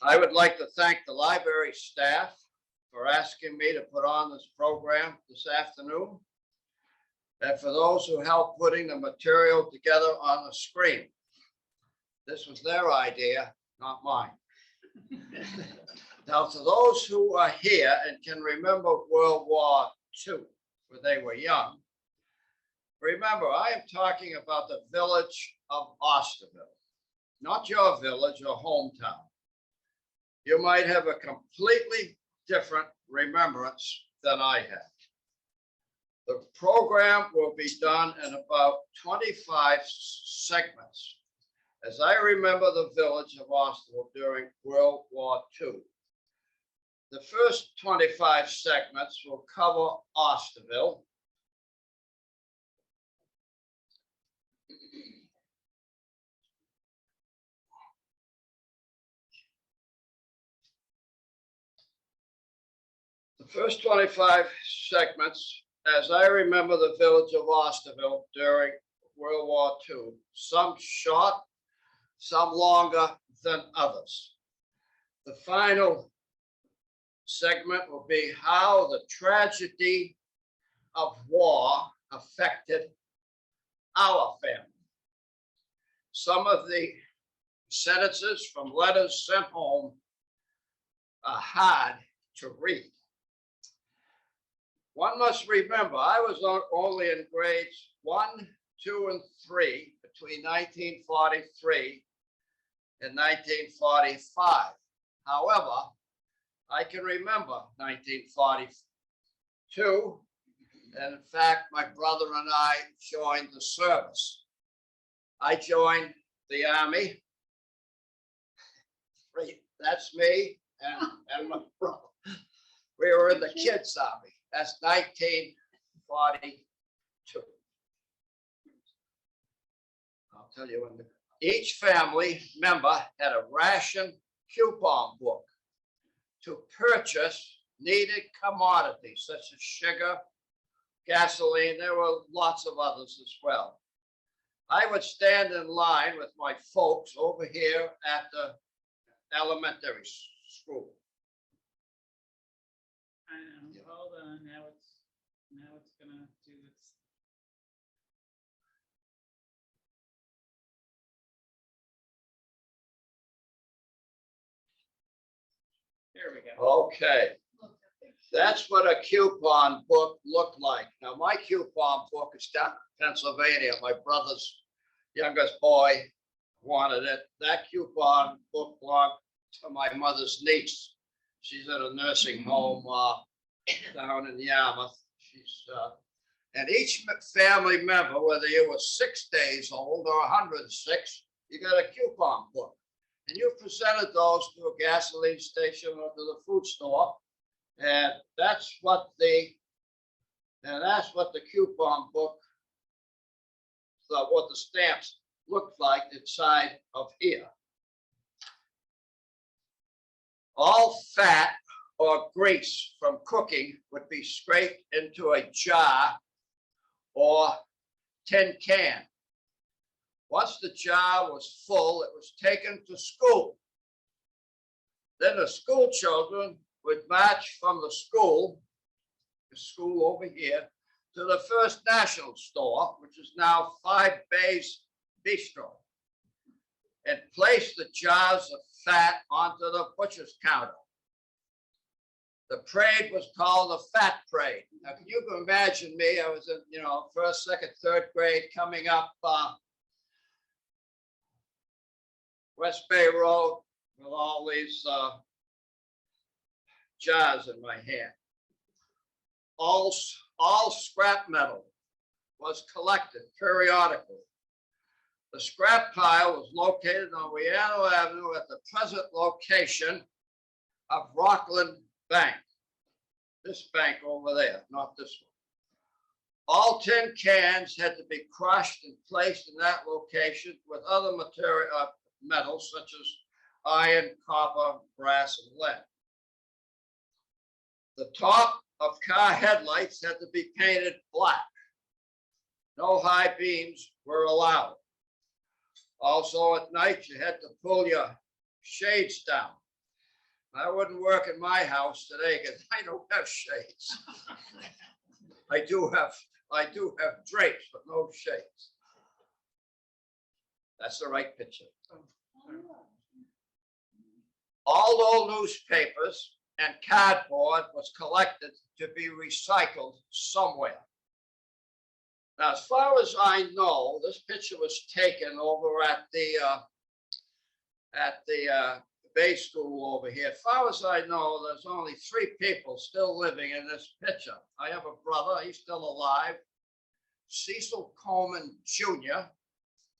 I would like to thank the library staff for asking me to put on this program this afternoon, and for those who helped putting the material together on the screen. This was their idea, not mine. Now, to those who are here and can remember World War II, when they were young, remember, I am talking about the village of Osterville, not your village or hometown. You might have a completely different remembrance than I have. The program will be done in about 25 segments, as I remember the village of Osterville during World War II. The first 25 segments will cover Osterville. The first 25 segments, as I remember the village of Osterville during World War II, some short, some longer than others. The final segment will be how the tragedy of war affected our family. Some of the sentences from letters sent home are hard to read. One must remember, I was only in grades 1, 2, and 3 between 1943 and 1945. However, I can remember 1942, and in fact, my brother and I joined the service. I joined the Army. That's me and my brother. We were in the Kids Army. That's 1942. I'll tell you when each family member had a ration coupon book to purchase needed commodities such as sugar, gasoline. There were lots of others as well. I would stand in line with my folks over here at the elementary school. I know. Yeah. Hold on. Now it's gonna do its. There we go. Okay. That's what a coupon book looked like. Now, my coupon book is down in Pennsylvania. My brother's youngest boy wanted it. That coupon book belonged to my mother's niece. She's at a nursing home down in Yarmouth. And each family member, whether you were 6 days old or 106, you got a coupon book. And you presented those to a gasoline station or to the food store. And that's what the coupon book, what the stamps looked like inside of here. All fat or grease from cooking would be scraped into a jar or tin can. Once the jar was full, it was taken to school. Then the school children would march from the school over here, to the First National store, which is now 5 Bays Bistro, and place the jars of fat onto the butcher's counter. The parade was called the Fat Parade. Now, can you imagine me? I was in, first, second, third grade coming up West Bay Road with all these jars in my hand. All scrap metal was collected periodically. The scrap pile was located on Wiano Avenue at the present location of Rockland Bank. This bank over there, not this one. All tin cans had to be crushed and placed in that location with other metals such as iron, copper, brass, and lead. The top of car headlights had to be painted black. No high beams were allowed. Also at night, you had to pull your shades down I wouldn't work in my house today because I don't have shades. I do have drapes, but no shades. That's the right picture. All old newspapers and cardboard was collected to be recycled somewhere. Now, as far as I know, this picture was taken over at the Bay School over here. As far as I know, there's only 3 people still living in this picture. I have a brother, he's still alive. Cecil Coleman Jr.,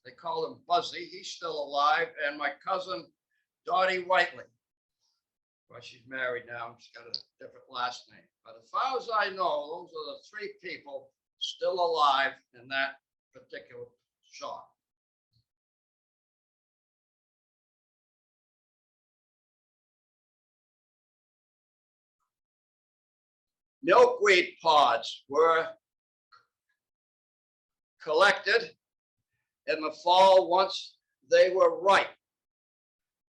they call him Buzzy, he's still alive. And my cousin, Dottie Whiteley. Well, she's married now, she's got a different last name. But as far as I know, those are the 3 people still alive in that particular shot. Milkweed pods were collected in the fall once they were ripe.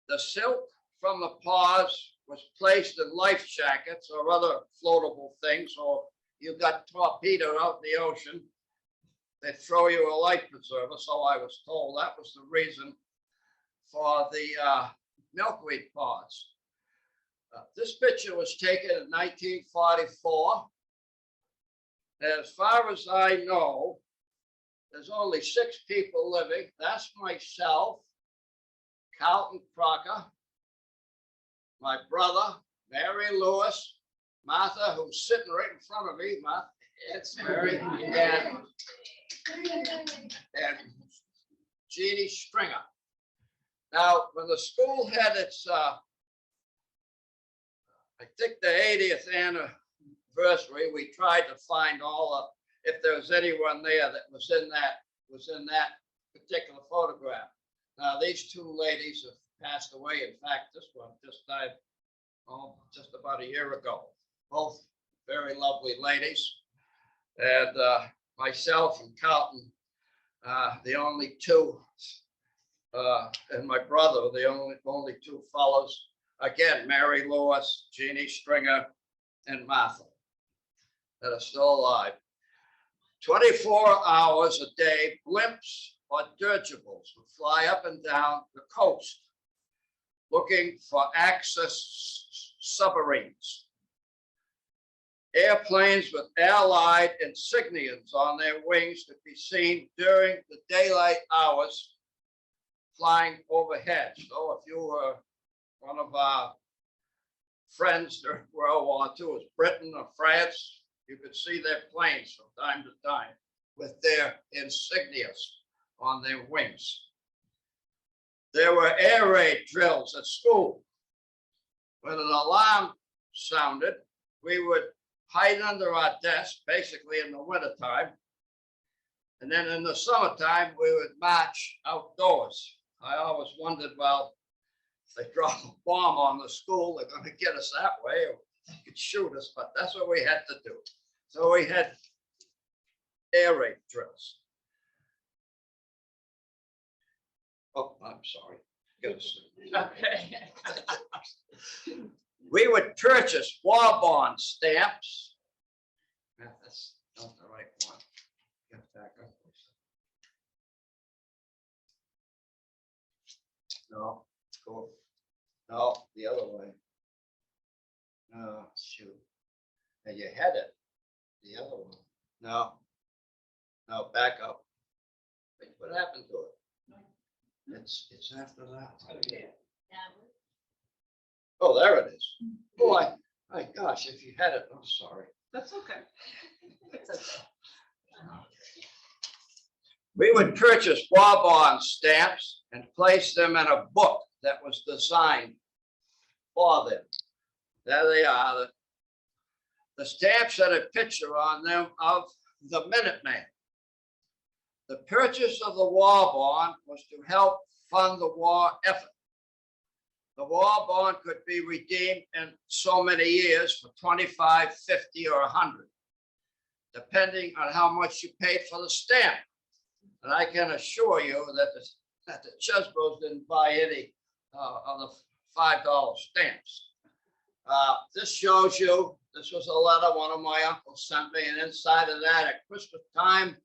The silk from the pods was placed in life jackets or other floatable things, or you got torpedoed out in the ocean, they'd throw you a life preserver, so I was told. That was the reason for the milkweed pods. This picture was taken in 1944. As far as I know, there's only 6 people living. That's myself, Carlton Crocker, my brother, Mary Lewis, Martha, who's sitting right in front of me, Martha, it's Mary, and Jeannie Stringer. Now, when the school had its, I think the 80th anniversary, we tried to find all if there was anyone there that was in that particular photograph. Now, these 2 ladies have passed away. In fact, this one just died just about a year ago. Both very lovely ladies. And myself and Carlton, the only 2, and my brother, the only 2 fellows. Again, Mary Lewis, Jeannie Stringer, and Martha that are still alive. 24 hours a day, blimps or dirigibles would fly up and down the coast looking for access submarines. Airplanes with Allied insignias on their wings could be seen during the daylight hours flying overhead. So if you were one of our friends during World War II, was Britain or France, you could see their planes from time to time with their insignias on their wings. There were air raid drills at school. When an alarm sounded, we would hide under our desk, basically in the wintertime. And then in the summertime, we would march outdoors. I always wondered, well, if they drop a bomb on the school, they're going to get us that way, or they could shoot us, but that's what we had to do. So we had air raid drills. Oh, I'm sorry. Okay. We would purchase war bond stamps. That's not the right one. Get back up. No, go. No, the other way. No, shoot. And you had it. The other one. No. No, back up. Wait, what happened to it? It's after that. Oh, there it is. Boy, my gosh, if you had it, I'm sorry. That's okay. It's okay. We would purchase war bond stamps and place them in a book that was designed for them. There they are. The stamps had a picture on them of the Minuteman. The purchase of the war bond was to help fund the war effort. The war bond could be redeemed in so many years for 25, 50, or 100, depending on how much you paid for the stamp. And I can assure you that the Chesbros didn't buy any of the $5 stamps. This shows you, this was a letter one of my uncles sent me, and inside of that at Christmas time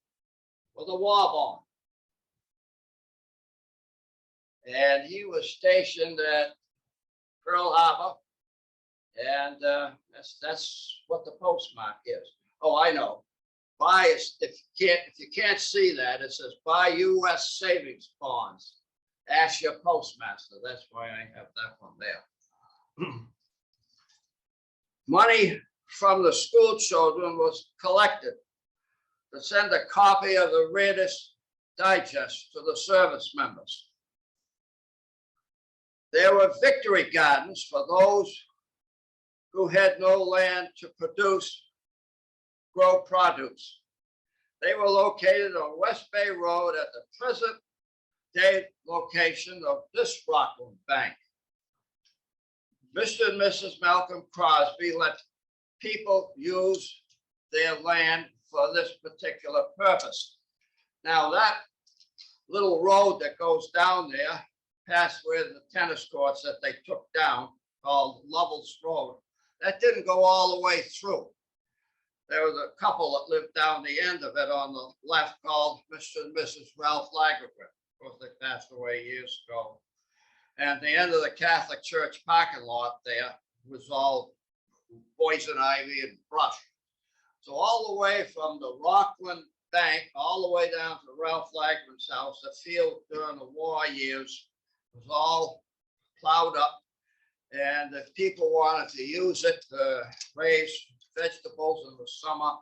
was a war bond. And he was stationed at Pearl Harbor, and that's what the postmark is. Oh, I know. Buy, if you can't see that, it says buy U.S. savings bonds. Ask your postmaster. That's why I have that one there. Money from the school children was collected to send a copy of the Reader's Digest to the service members. There were victory gardens for those who had no land to grow produce. They were located on West Bay Road at the present day location of this Rockland Bank. Mr. and Mrs. Malcolm Crosby let people use their land for this particular purpose. Now that little road that goes down there, past where the tennis courts that they took down, called Lovell's Road, that didn't go all the way through. There was a couple that lived down the end of it on the left called Mr. and Mrs. Ralph Lagergren. Of course, they passed away years ago. And the end of the Catholic Church parking lot there was all poison ivy and brush. So all the way from the Rockland Bank, all the way down to Ralph Lagergren's house, the field during the war years was all plowed up. And if people wanted to use it to raise vegetables in the summer,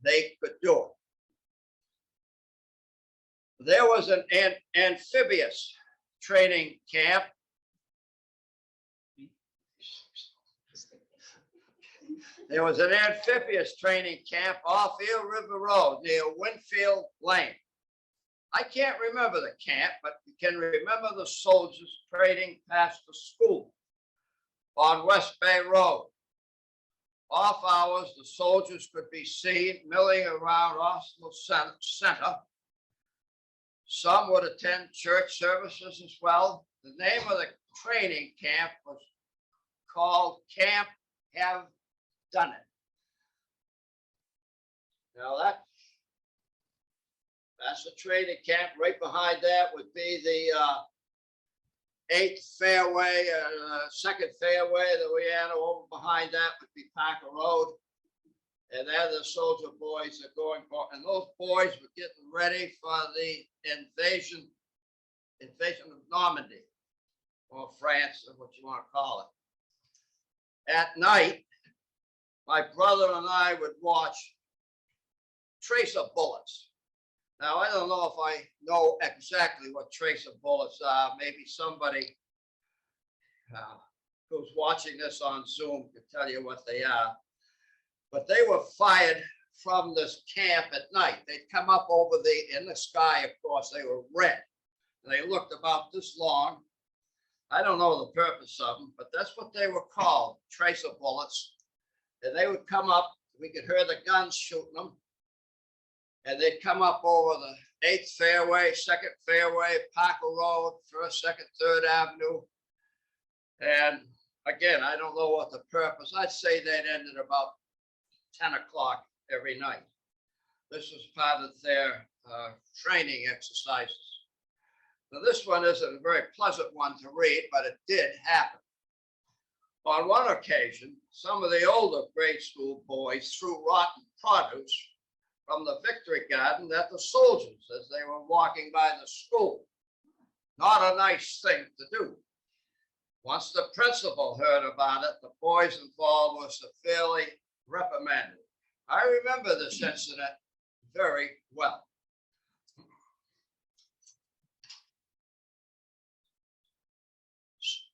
they could do it. There was an amphibious training camp. There was an amphibious training camp off Eel River Road near Winfield Lane. I can't remember the camp, but you can remember the soldiers trading past the school on West Bay Road. Off hours, the soldiers could be seen milling around Osterville Center. Some would attend church services as well. The name of the training camp was called Camp Have Done It. Now that's the training camp. Right behind that would be the 8th fairway, second fairway that we had. Over behind that would be Parker Road. And there the soldier boys are going for, and those boys were getting ready for the invasion of Normandy, or France, or what you want to call it. At night, my brother and I would watch tracer bullets. Now, I don't know if I know exactly what tracer bullets are. Maybe somebody who's watching this on Zoom could tell you what they are. But they were fired from this camp at night. They'd come up over in the sky, of course, they were red. And they looked about this long. I don't know the purpose of them, but that's what they were called, tracer bullets. And they would come up, we could hear the guns shooting them. And they'd come up over the 8th fairway, 2nd fairway, Parker Road, 1st, 2nd, 3rd Avenue. And again, I don't know what the purpose. I'd say they'd ended about 10 o'clock every night. This was part of their training exercises. Now, this one isn't a very pleasant one to read, but it did happen. On one occasion, some of the older grade school boys threw rotten produce from the victory garden at the soldiers as they were walking by the school. Not a nice thing to do. Once the principal heard about it, the boys involved were severely reprimanded. I remember this incident very well.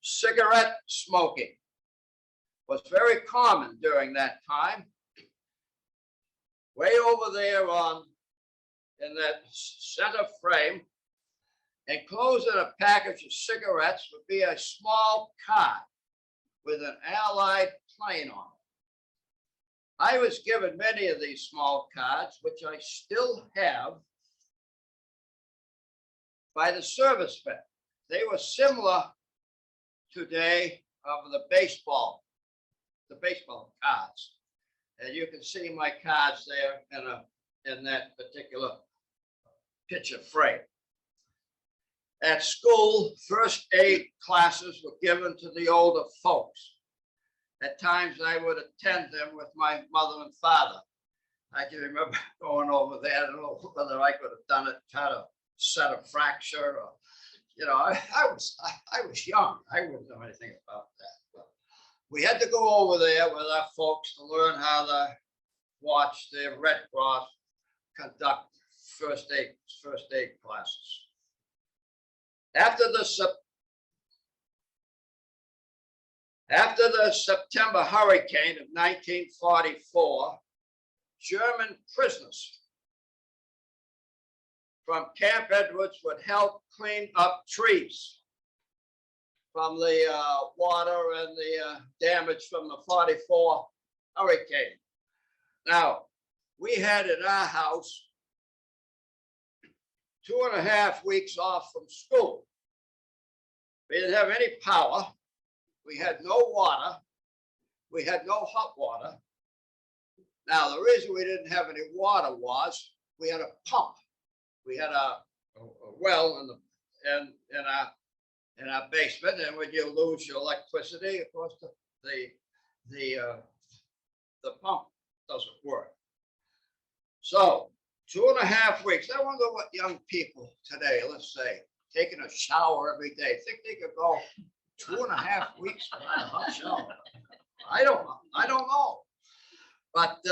Cigarette smoking was very common during that time. Way over there in that center frame, enclosed in a package of cigarettes would be a small card with an Allied plane on it. I was given many of these small cards, which I still have, by the service vet. They were similar today. of the baseball cards. And you can see my cards there in that particular picture frame. At school, first aid classes were given to the older folks. At times I would attend them with my mother and father. I can remember going over there. I don't know whether I could have done it, try to set a fracture or, you know, I was young. I wouldn't know anything about that. But we had to go over there with our folks to learn how to watch the Red Cross conduct first aid classes. After the September hurricane of 1944, German prisoners from Camp Edwards would help clean up trees from the water and the damage from the 44 hurricane. Now, we had in our house 2.5 weeks off from school. We didn't have any power. We had no water. We had no hot water. Now, the reason we didn't have any water was we had a pump. We had a well in our basement, and when you lose your electricity, of course, the pump doesn't work. So 2.5 weeks. I wonder what young people today, let's say, taking a shower every day, think they could go 2.5 weeks without a hot shower. I don't know. But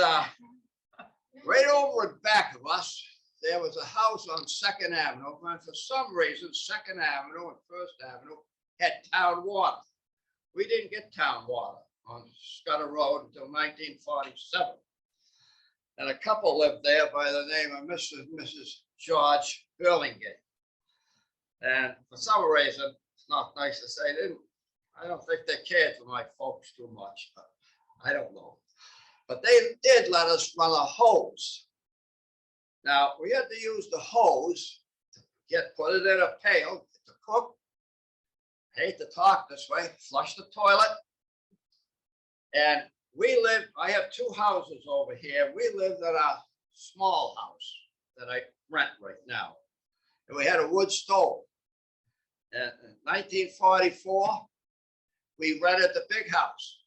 right over in back of us, there was a house on 2nd Avenue, and for some reason, 2nd Avenue and 1st Avenue had town water. We didn't get town water on Scudder Road until 1947. And a couple lived there by the name of Mr. and Mrs. George Burlingame. And for some reason, it's not nice to say, I don't think they cared for my folks too much, but I don't know. But they did let us run a hose. Now, we had to use the hose to put it in a pail to cook. I hate to talk this way, flush the toilet. And I have 2 houses over here. We lived in a small house that I rent right now. And we had a wood stove. And in 1944, we rented the big house.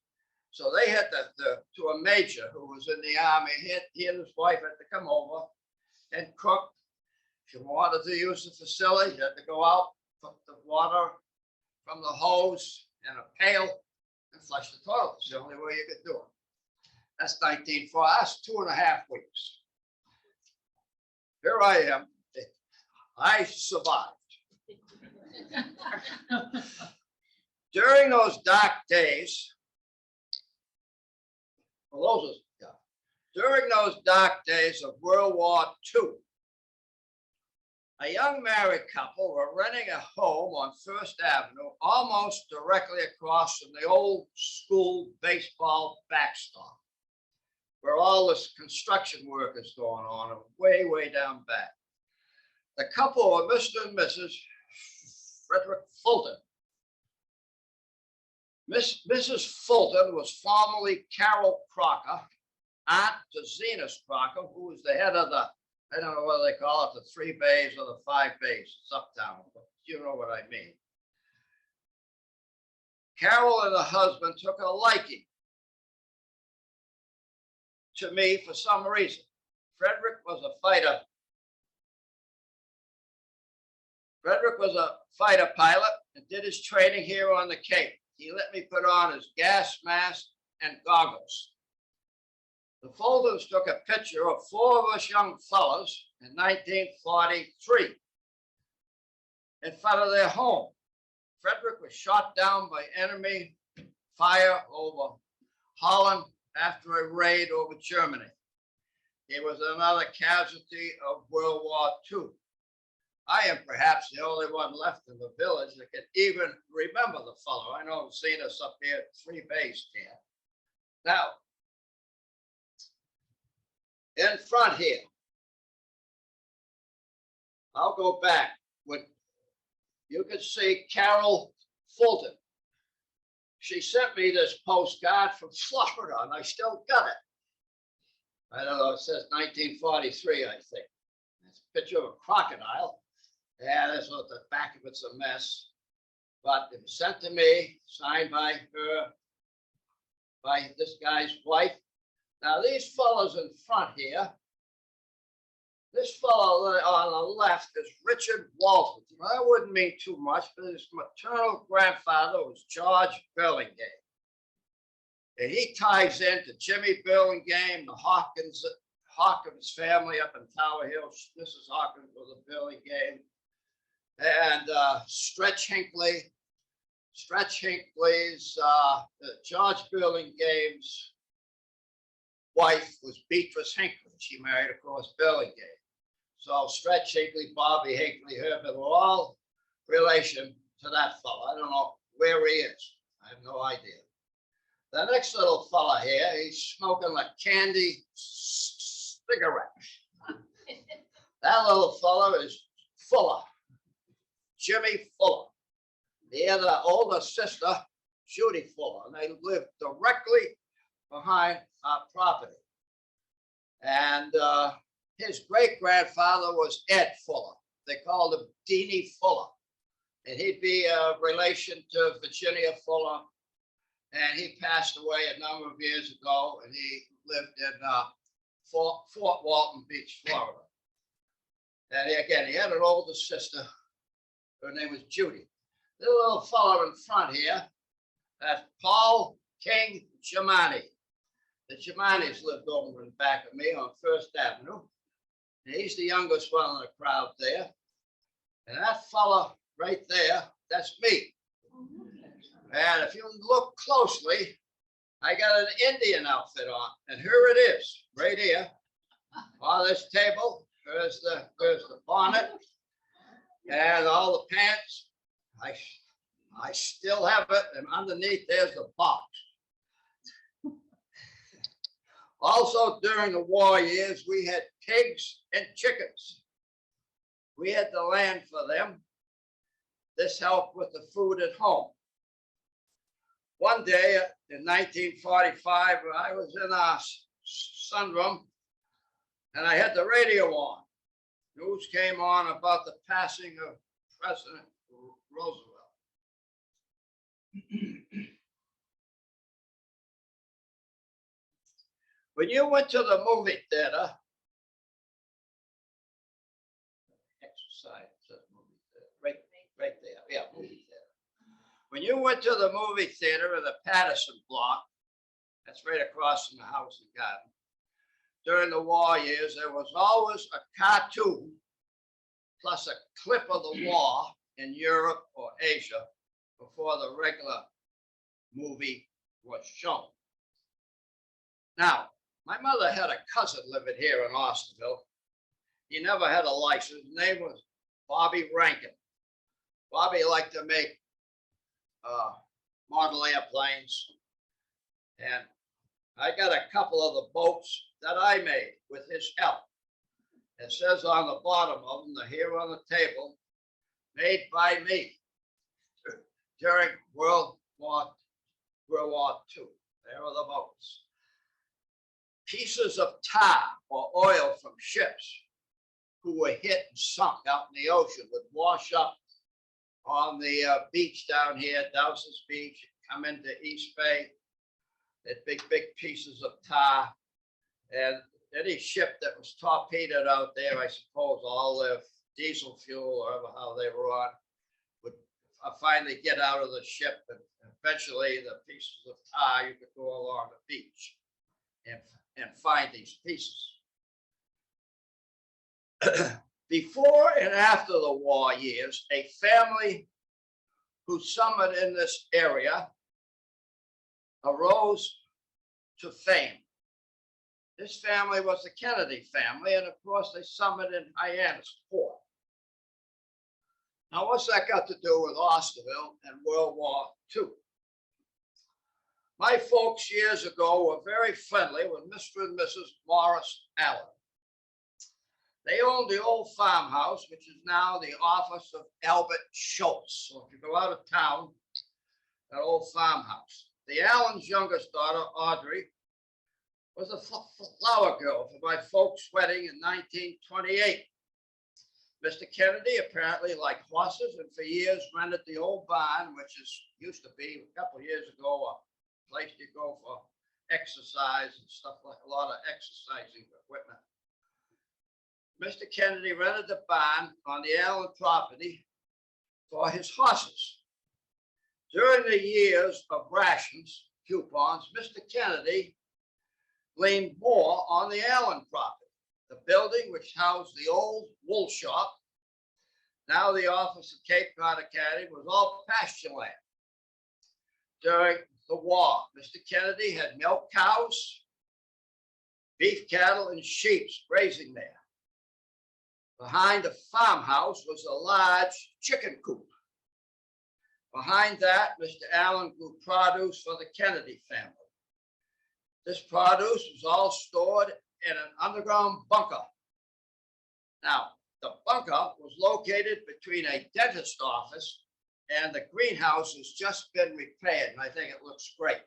So they had to a major who was in the army. He and his wife had to come over and cook. If you wanted to use the facility, you had to go out, put the water from the hose in a pail and flush the toilet. It's the only way you could do it. That's 1940. That's 2.5 weeks. Here I am. I survived. During those dark days, during those dark days of World War II, a young married couple were renting a home on 1st Avenue, almost directly across from the old school baseball backstop, where all this construction work is going on, way, way down back. The couple were Mr. and Mrs. Frederick Fulton. Mrs. Fulton was formerly Carol Crocker, aunt to Zenas Crocker, who was the head of the, I don't know whether they call it the 3 bays or the 5 bays. It's uptown, but you know what I mean. Carol and her husband took a liking to me for some reason. Frederick was a fighter. Frederick was a fighter pilot and did his training here on the Cape. He let me put on his gas mask and goggles. The Fultons took a picture of 4 of us young fellas in 1943 in front of their home. Frederick was shot down by enemy fire over Holland after a raid over Germany. He was another casualty of World War II. I am perhaps the only one left in the village that can even remember the fellow. I know I've seen us up here at 3 base camp. Now, in front here, I'll go back. When you can see Carol Fulton. she sent me this postcard from Florida, and I still got it. I don't know, it says 1943, I think. It's a picture of a crocodile. Yeah, that's what the back of it's a mess. But it was sent to me, signed by her, by this guy's wife. Now, these fellows in front here, this fellow on the left is Richard Walton. I wouldn't mean too much, but his maternal grandfather was George Burlingame. And he ties into Jimmy Burlingame, the Hawkins family up in Tower Hill. Mrs. Hawkins was a Burlingame. And Stretch Hinckley's, George Burlingame's wife was Beatrice Hinckley. She married, of course, Burlingame. So Stretch Hinckley, Bobby Hinckley, Herbert were all relation to that fellow. I don't know where he is. I have no idea. The next little fella here, he's smoking a candy cigarette. That little fella is Fuller, Jimmy Fuller. The other older sister, Judy Fuller, and they lived directly behind our property. And his great-grandfather was Ed Fuller. They called him Deanie Fuller. And he'd be a relation to Virginia Fuller. And he passed away a number of years ago, and he lived in Fort Walton Beach, Florida. And again, he had an older sister. Her name was Judy. The little fellow in front here, that's Paul King Giamani. The Giamanis lived over in back of me on First Avenue. And he's the youngest one in the crowd there. And that fella right there, that's me. And if you look closely, I got an Indian outfit on. And here it is, right here, on this table. There's the bonnet and all the pants. I still have it, and underneath there's the box. Also, during the war years, we had pigs and chickens. We had the land for them. This helped with the food at home. One day in 1945, I was in our sunroom, and I had the radio on. News came on about the passing of President Roosevelt. When you went to the movie theater, exercise, movie theater, right there, yeah, movie theater. When you went to the movie theater in the Patterson block, that's right across from the house and garden, during the war years, there was always a cartoon plus a clip of the war in Europe or Asia before the regular movie was shown. Now, my mother had a cousin living here in Osterville. He never had a license. His name was Bobby Rankin. Bobby liked to make model airplanes. And I got a couple of the boats that I made with his help. It says on the bottom of them, they're here on the table, made by me during World War II. There are the boats. Pieces of tar or oil from ships who were hit and sunk out in the ocean would wash up on the beach down here, Dowson's Beach, come into East Bay. That big pieces of tar, and any ship that was torpedoed out there, I suppose all their diesel fuel or how they were on would finally get out of the ship, and eventually the pieces of tar, you could go along the beach and find these pieces. Before and after the war years, a family who summered in this area arose to fame. This family was the Kennedy family, and of course they summered in Hyannis Port. Now, what's that got to do with Osterville and World War II? My folks years ago were very friendly with Mr. and Mrs. Morris Allen. They owned the old farmhouse, which is now the office of Albert Schultz. So if you go out of town, that old farmhouse. The Allen's youngest daughter, Audrey, was a flower girl for my folks' wedding in 1928. Mr. Kennedy apparently liked horses and for years rented the old barn, which used to be a couple of years ago a place to go for exercise and stuff, like a lot of exercising equipment. Mr. Kennedy rented the barn on the Allen property for his horses. During the years of rations, coupons, Mr. Kennedy leaned more on the Allen property. The building which housed the old wool shop, now the office of Cape Cod Academy, was all pasture land. During the war, Mr. Kennedy had milk cows, beef cattle, and sheep grazing there. Behind the farmhouse was a large chicken coop. Behind that, Mr. Allen grew produce for the Kennedy family. This produce was all stored in an underground bunker. Now, the bunker was located between a dentist office and the greenhouse has just been repaired, and I think it looks great.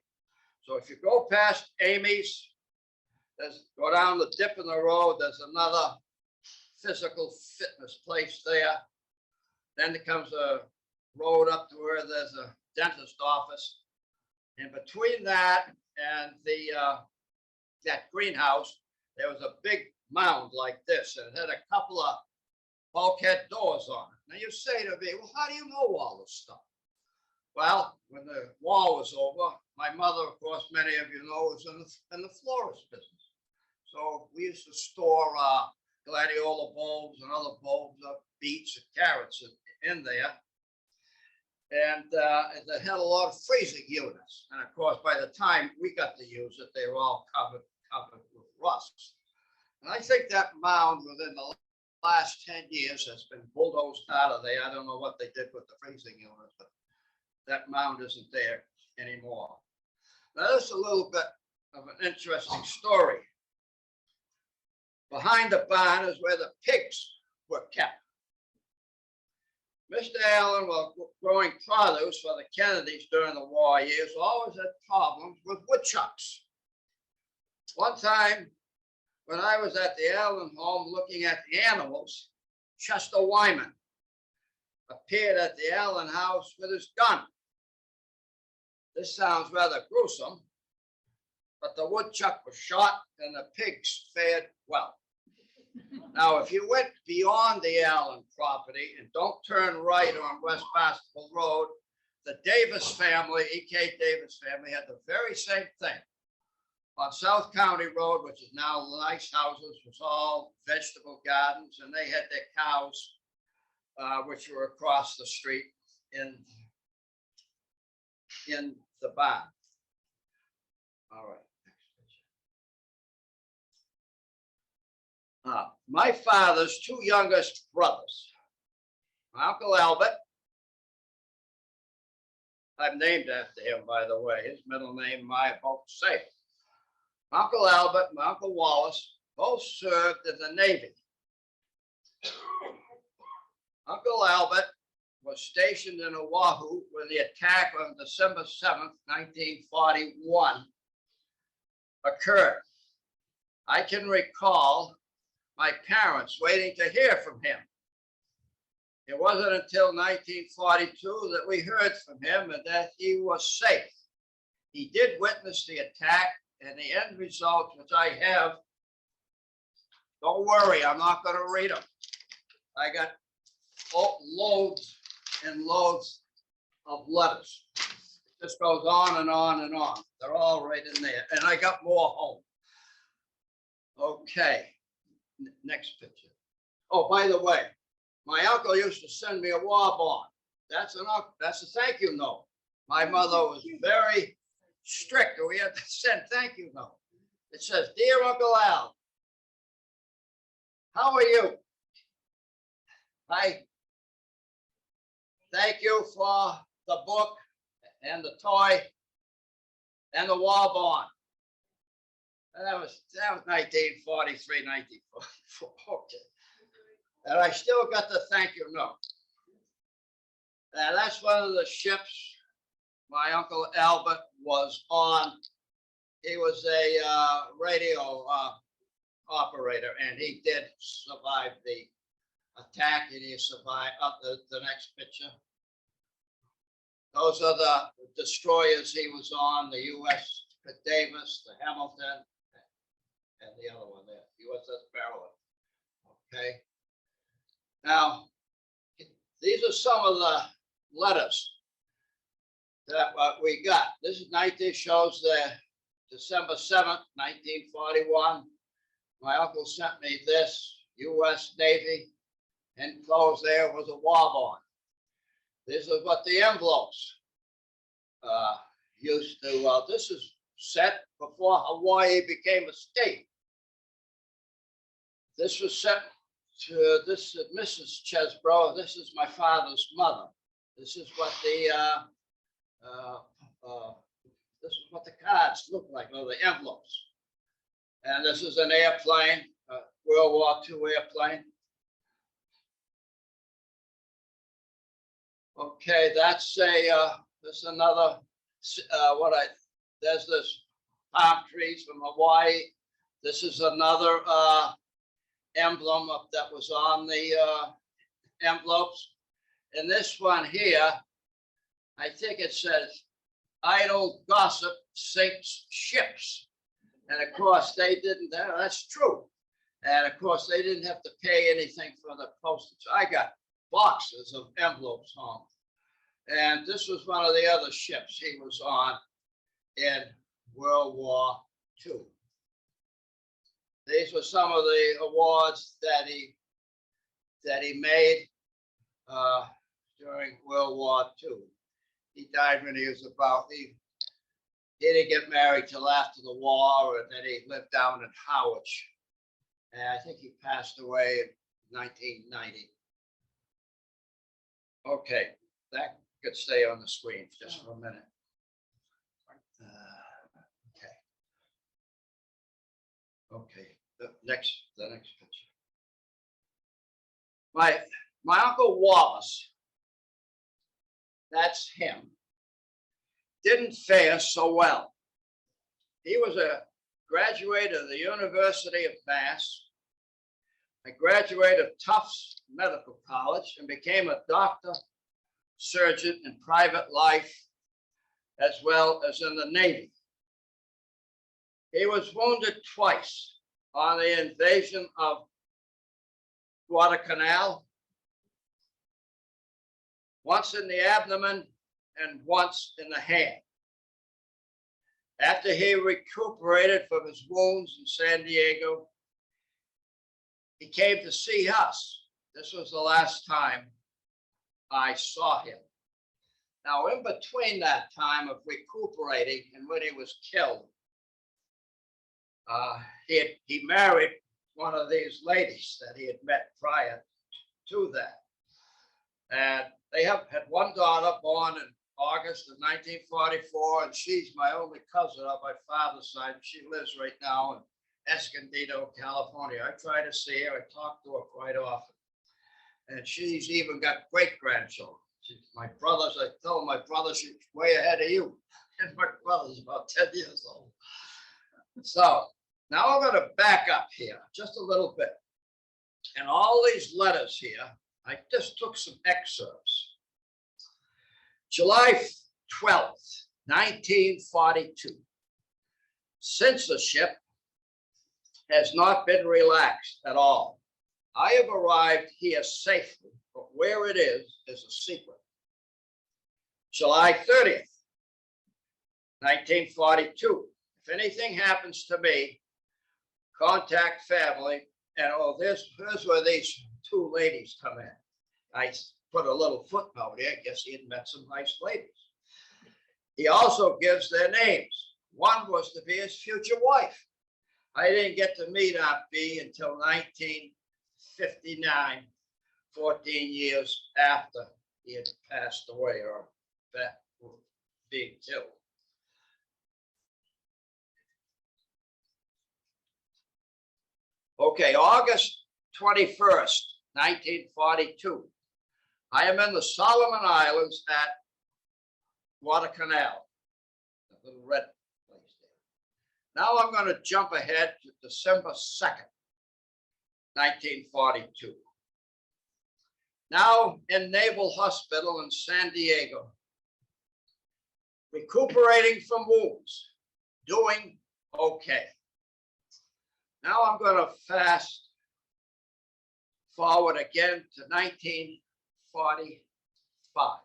So if you go past Amy's, go down the dip in the road, there's another physical fitness place there. Then there comes a road up to where there's a dentist office. And between that and that greenhouse, there was a big mound like this, and it had a couple of bulkhead doors on it. Now you say to me, well, how do you know all this stuff? Well, when the war was over, my mother, of course, many of you know, was in the florist business. So we used to store gladiola bulbs and other bulbs of beets and carrots in there. And they had a lot of freezing units. And of course, by the time we got to use it, they were all covered with rust. And I think that mound within the last 10 years has been bulldozed out of there. I don't know what they did with the freezing units, but that mound isn't there anymore. Now, this is a little bit of an interesting story. Behind the barn is where the pigs were kept. Mr. Allen, while growing produce for the Kennedys during the war years, always had problems with woodchucks. One time, when I was at the Allen home looking at the animals, Chester Wyman appeared at the Allen house with his gun. This sounds rather gruesome, but the woodchuck was shot and the pigs fared well. Now, if you went beyond the Allen property and don't turn right on West Bastable Road, the Davis family, E.K. Davis family, had the very same thing. On South County Road, which is now nice houses, was all vegetable gardens, and they had their cows, which were across the street in the barn. All right. My father's two youngest brothers, my Uncle Albert, I'm named after him, by the way. His middle name, my folks say. Uncle Albert and my Uncle Wallace both served in the Navy. Uncle Albert was stationed in Oahu when the attack on December 7th, 1941 occurred. I can recall my parents waiting to hear from him. It wasn't until 1942 that we heard from him and that he was safe. He did witness the attack, and the end result, which I have, don't worry, I'm not going to read them. I got loads and loads of letters. It just goes on and on and on. They're all right in there. And I got more home. Okay. Next picture. Oh, by the way, my uncle used to send me a war bond. That's a thank you note. My mother was very strict. We had to send thank you note. It says, "Dear Uncle Al, how are you? I thank you for the book and the toy and the war bond." That was 1943, 1944. Okay. And I still got the thank you note. That's one of the ships my Uncle Albert was on, he was a radio operator, and he did survive the attack, and he survived the next picture. Those are the destroyers he was on, the U.S. Davis, the Hamilton, and the other one there, USS Maryland. Okay. Now, these are some of the letters that we got. This is 19, shows the December 7th, 1941. My uncle sent me this, U.S. Navy, enclosed there was a war bond. This is what the envelopes used to, this is set before Hawaii became a state. This was sent to this Mrs. Chesbro. This is my father's mother. This is what the this is what the cards look like, or the envelopes. And this is an airplane, World War II airplane. Okay, that's a there's another there's this palm trees from Hawaii. This is another emblem that was on the envelopes. And this one here, I think it says, idle gossip sinks ships. And of course, they didn't, that's true. And of course, they didn't have to pay anything for the postage. I got boxes of envelopes home. And this was one of the other ships he was on in World War II. These were some of the awards that he made during World War II. He died when he was about, he didn't get married till after the war, and then he lived down in Howard. And I think he passed away in 1990. Okay, that could stay on the screen just for a minute. Okay, the next picture. My Uncle Wallace, that's him, didn't fare so well. He was a graduate of the University of Mass, a graduate of Tufts Medical College, and became a doctor, surgeon in private life, as well as in the Navy. He was wounded twice on the invasion of Guadalcanal, once in the abdomen and once in the hand. After he recuperated from his wounds in San Diego, he came to see us. This was the last time I saw him. Now, in between that time of recuperating and when he was killed, he married one of these ladies that he had met prior to that. And they had one daughter born in August of 1944, and she's my only cousin on my father's side. She lives right now in Escondido, California. I try to see her, I talk to her quite often. And she's even got great-grandchildren. My brothers, I told my brother she's way ahead of you. And my brother's about 10 years old. So now I'm going to back up here just a little bit. And all these letters here, I just took some excerpts. July 12th, 1942. Censorship has not been relaxed at all. I have arrived here safely, but where it is a secret. July 30th, 1942. If anything happens to me, contact family. And here's where these two ladies come in. I put a little footnote here. I guess he had met some nice ladies. He also gives their names. One was to be his future wife. I didn't get to meet Aunt B until 1959, 14 years after he had passed away or being killed. Okay, August 21st, 1942. I am in the Solomon Islands at Guadalcanal, the little red place there. Now I'm going to jump ahead to December 2nd, 1942. Now in Naval Hospital in San Diego, recuperating from wounds, doing okay. Now I'm going to fast forward again to 1945.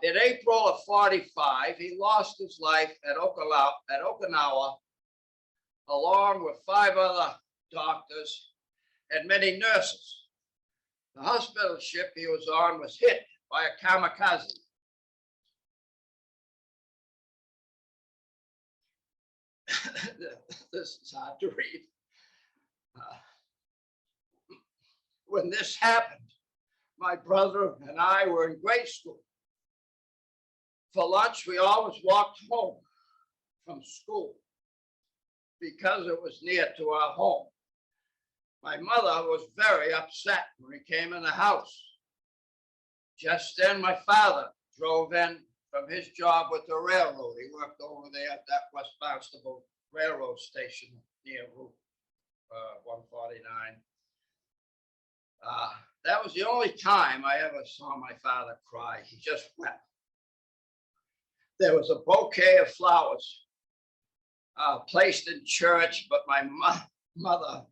In April of 45, he lost his life at Okinawa, along with 5 other doctors and many nurses. The hospital ship he was on was hit by a kamikaze. This is hard to read. When this happened, my brother and I were in grade school. For lunch, we always walked home from school because it was near to our home. My mother was very upset when we came in the house. Just then, my father drove in from his job with the railroad. He worked over there at that West Barnstable Railroad Station near Route 149. That was the only time I ever saw my father cry. He just wept. There was a bouquet of flowers placed in church, but my mother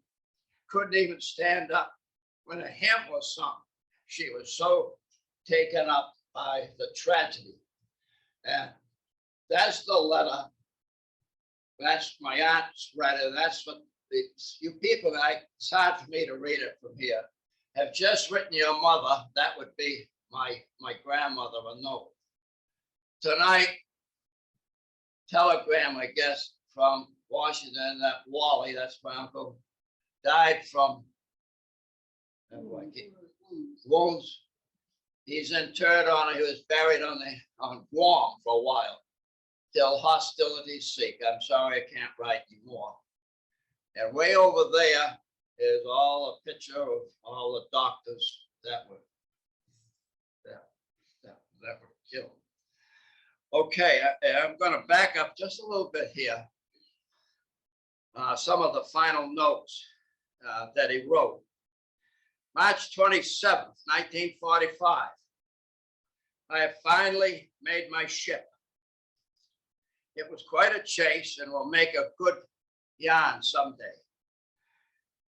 couldn't even stand up when a hymn was sung. She was so taken up by the tragedy. And that's the letter. That's my aunt's letter. That's what you people, it's hard for me to read it from here, have just written your mother. That would be my grandmother a note. Tonight, telegram, I guess, from Washington that Wally, that's my uncle, died from wounds. He's interred he was buried on Guam for a while, till hostilities ceased. I'm sorry, I can't write anymore. And way over there is all a picture of all the doctors that were killed. Okay, I'm going to back up just a little bit here. Some of the final notes that he wrote. March 27th, 1945. I have finally made my ship. It was quite a chase and will make a good yarn someday.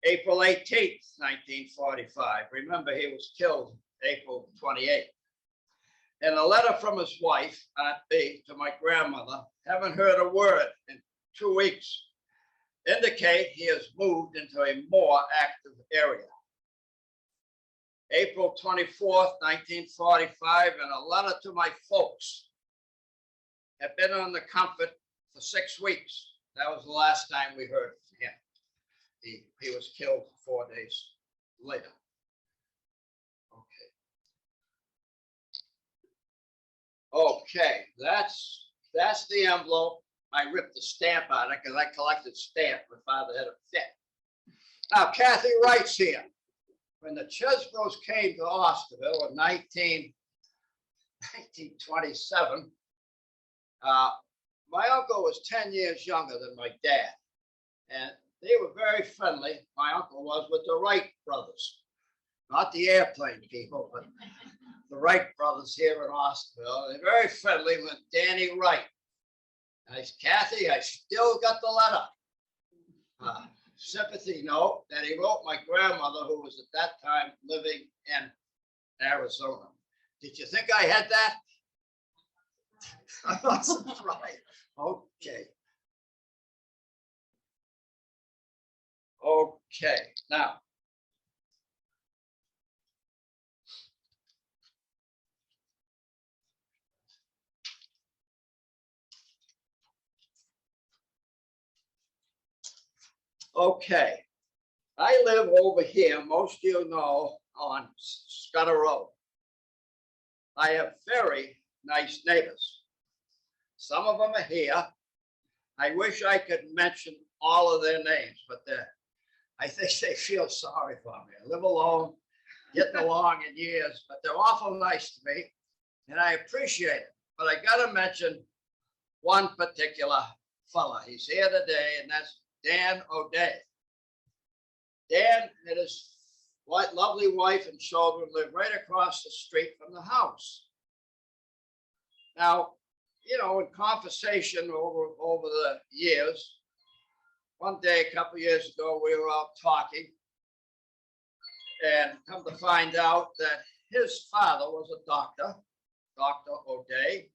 April 18th, 1945. Remember, he was killed April 28th. And a letter from his wife, Aunt B, to my grandmother, haven't heard a word in 2 weeks, indicate he has moved into a more active area. April 24th, 1945, and a letter to my folks. Have been on the Comfort for 6 weeks. That was the last time we heard from him. He was killed 4 days later. Okay, that's the envelope. I ripped the stamp out of it because I collected stamps. My father had a fit. Now, Kathy writes here, when the Chesbros came to Osterville in 1927, my uncle was 10 years younger than my dad. And they were very friendly. My uncle was with the Wright brothers, not the airplane people, but the Wright brothers here in Osterville. They're very friendly with Danny Wright. And I said, Kathy, I still got the letter. Sympathy note that he wrote my grandmother, who was at that time living in Arizona. Did you think I had that? I'm not surprised. Okay. Okay, now. Okay, I live over here, most of you know, on Scudder Road. I have very nice neighbors. Some of them are here. I wish I could mention all of their names, but I think they feel sorry for me. I live alone, getting along in years, but they're awful nice to me, and I appreciate it. But I gotta mention one particular fella. He's here today, and that's Dan Oday. Dan and his lovely wife and children live right across the street from the house. Now, you know, in conversation over the years, one day, a couple of years ago, we were out talking, and come to find out that his father was a doctor, Dr. Oday.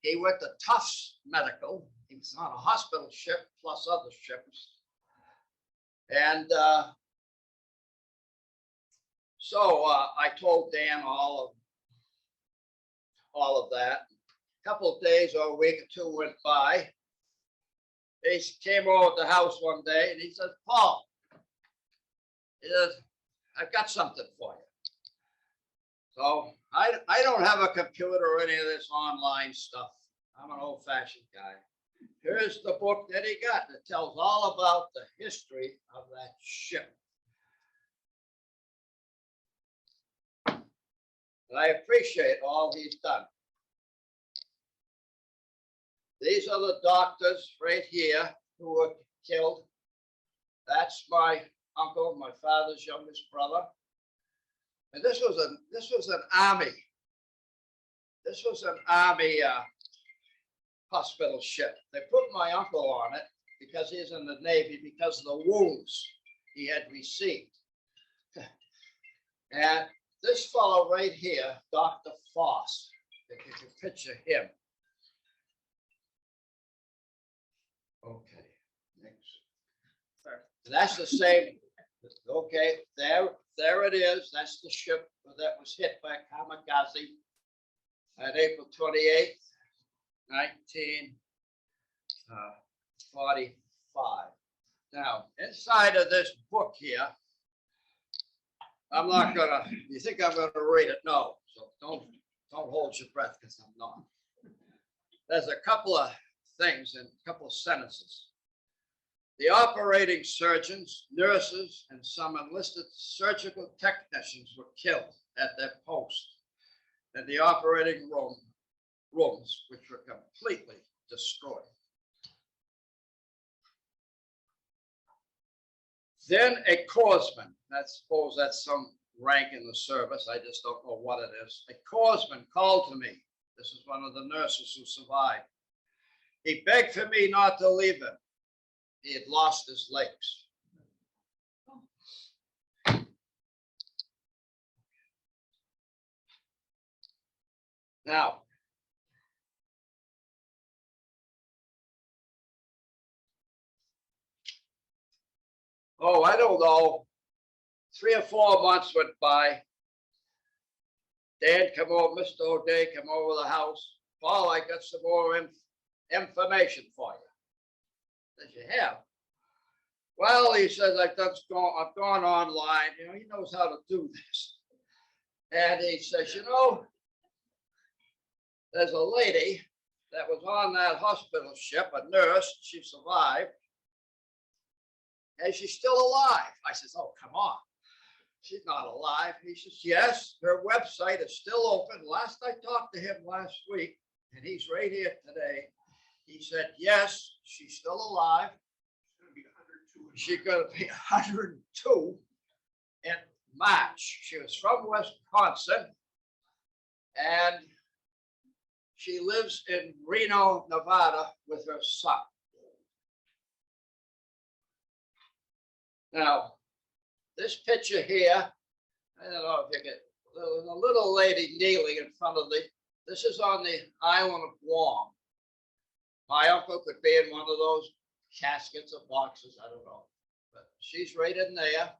He went to Tufts Medical. He was on a hospital ship plus other ships. And so I told Dan all of that. A couple of days or a week or two went by. He came over to the house one day and he said, Paul, he says, I've got something for you. So I don't have a computer or any of this online stuff. I'm an old-fashioned guy. Here's the book that he got that tells all about the history of that ship. And I appreciate all he's done. These are the doctors right here who were killed. That's my uncle, my father's youngest brother. And this was an army. This was an army hospital ship. They put my uncle on it because he's in the Navy because of the wounds he had received. And this fellow right here, Dr. Foss, if you can picture him. Okay, next. Sorry. That's the same. Okay, there it is. That's the ship that was hit by kamikaze on April 28th, 1945. Now, inside of this book here, I'm not gonna. You think I'm gonna read it? No. So don't hold your breath because I'm not. There's a couple of things in a couple of sentences. The operating surgeons, nurses, and some enlisted surgical technicians were killed at their post in the operating rooms, which were completely destroyed. Then a corpsman, I suppose that's some rank in the service, I just don't know what it is. A corpsman called to me. This is one of the nurses who survived. He begged for me not to leave him. He had lost his legs. Now, I don't know, 3 or 4 months went by. Dan come over, Mr. Oday come over the house. Paul, I got some more information for you. Says, you have? Well, he says, I've gone online. You know, he knows how to do this. And he says, you know, there's a lady that was on that hospital ship, a nurse, she survived. And she's still alive. I says, oh, come on. She's not alive. He says, yes, her website is still open. Last I talked to him last week, and he's right here today. He said, yes, she's still alive. She's going to be 102 in March. She was from Wisconsin, and she lives in Reno, Nevada with her son. Now, this picture here, I don't know if you get, there's a little lady kneeling in front of this is on the island of Guam. My uncle could be in one of those caskets or boxes, I don't know, but she's right in there.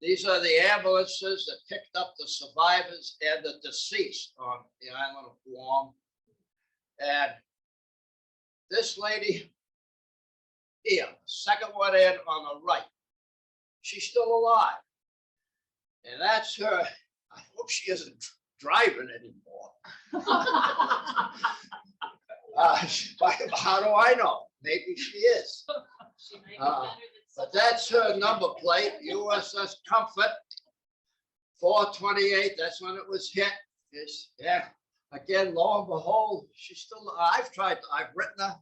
These are the ambulances that picked up the survivors and the deceased on the island of Guam. And this lady here, second one in on the right, she's still alive. And that's her. I hope she isn't driving anymore. How do I know? Maybe she is. She might be Uh, better than But someone that's else. her number plate, USS Comfort, 428, that's when it was hit. Yeah, again, lo and behold, she's still, I've written her.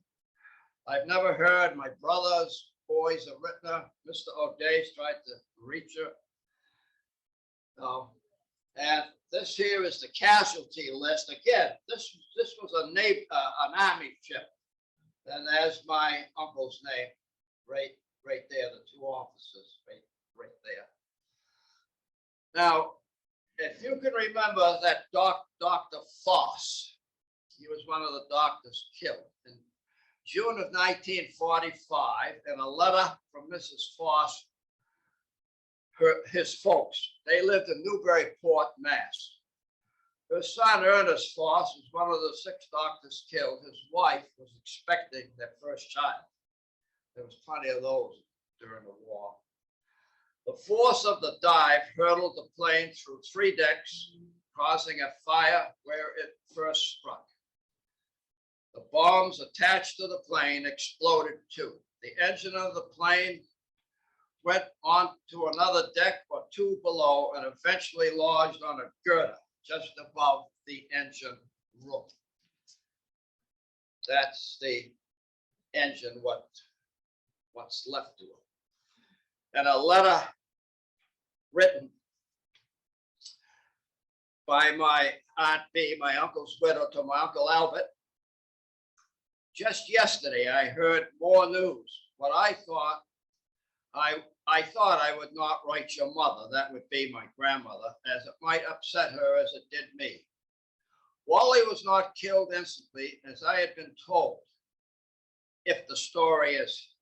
I've never heard, my brother's boys have written her. Mr. O'Day's tried to reach her. And this here is the casualty list. Again, this was an army ship. And there's my uncle's name, right there, the two officers, right there. Now, if you can remember that Dr. Foss, he was one of the doctors killed in June of 1945, in a letter from Mrs. Foss, his folks. They lived in Newburyport, Mass. Her son, Ernest Foss, was one of the 6 doctors killed. His wife was expecting their first child. There was plenty of those during the war. The force of the dive hurtled the plane through 3 decks, causing a fire where it first struck. The bombs attached to the plane exploded too. The engine of the plane went on to another deck or 2 below and eventually lodged on a girder just above the engine room. That's the engine, what's left to it. And a letter written by my Aunt B, my uncle's widow, to my Uncle Albert. Just yesterday, I heard more news. What I thought I would not write your mother, that would be my grandmother, as it might upset her as it did me. Wally was not killed instantly, as I had been told, if the story is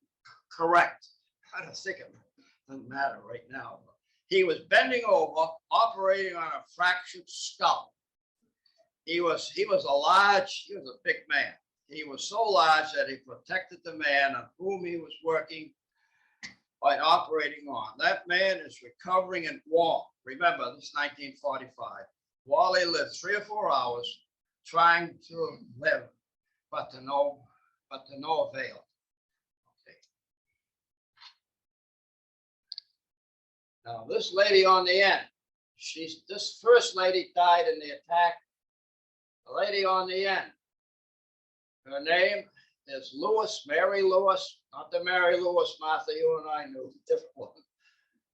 correct. I don't think it doesn't matter right now. He was bending over, operating on a fractured skull. He was a big man. He was so large that he protected the man on whom he was working by operating on. That man is recovering in Guam. Remember, this is 1945. Wally lived 3 or 4 hours trying to live, but to no avail. Okay. Now, this lady on the end, this first lady died in the attack. The lady on the end, her name is Mary Lewis, not the Mary Lewis, Martha, you and I knew, different one.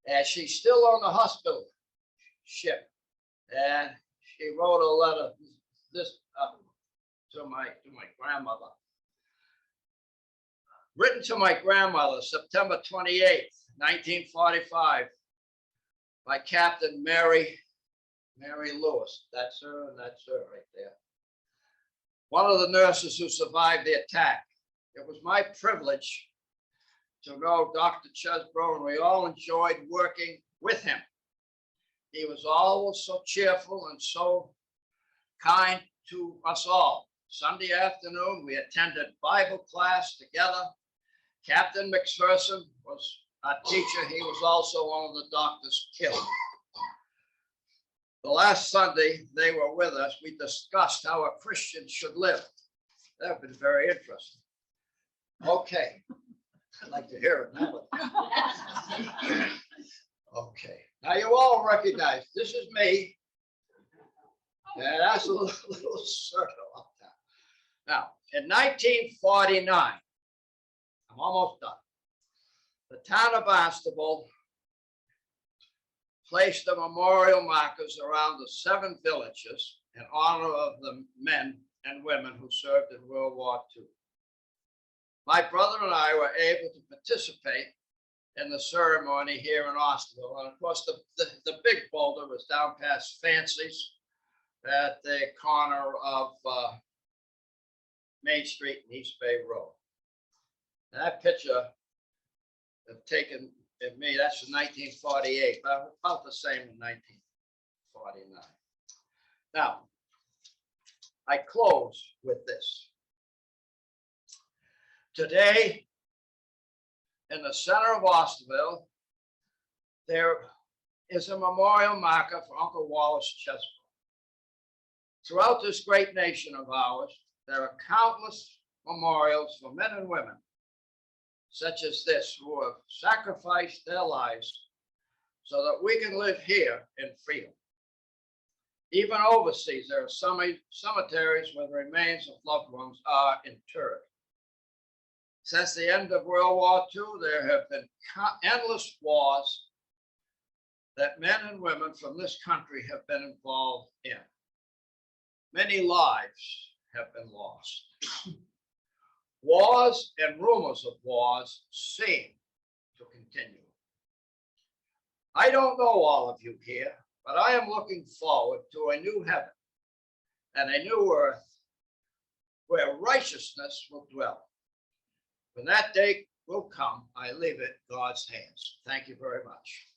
And she's still on the hospital ship. And she wrote a letter to my grandmother. Written to my grandmother, September 28th, 1945, by Captain Mary Lewis. That's her, and that's her right there. One of the nurses who survived the attack. It was my privilege to know Dr. Chesbro, and we all enjoyed working with him. He was always so cheerful and so kind to us all. Sunday afternoon, we attended Bible class together. Captain McPherson was our teacher. He was also one of the doctors killed. The last Sunday they were with us, we discussed how a Christian should live. That would be very interesting. Okay, I'd like to hear it now. Okay, now you all recognize this is me. And that's a little circle up there. Now, in 1949, I'm almost done. The town of Osterville placed the memorial markers around the 7 villages in honor of the men and women who served in World War II. My brother and I were able to participate in the ceremony here in Osterville. And of course, the big boulder was down past Fancy's at the corner of Main Street and East Bay Road. That picture taken of me, that's from 1948, but about the same in 1949. Now, I close with this. Today, in the center of Osterville, there is a memorial marker for Uncle Wallace Chesbro. Throughout this great nation of ours, there are countless memorials for men and women such as this, who have sacrificed their lives so that we can live here in freedom. Even overseas, there are cemeteries where the remains of loved ones are interred. Since the end of World War II, there have been endless wars that men and women from this country have been involved in. Many lives have been lost. Wars and rumors of wars seem to continue. I don't know all of you here, but I am looking forward to a new heaven and a new earth where righteousness will dwell. When that day will come, I leave it in God's hands. Thank you very much.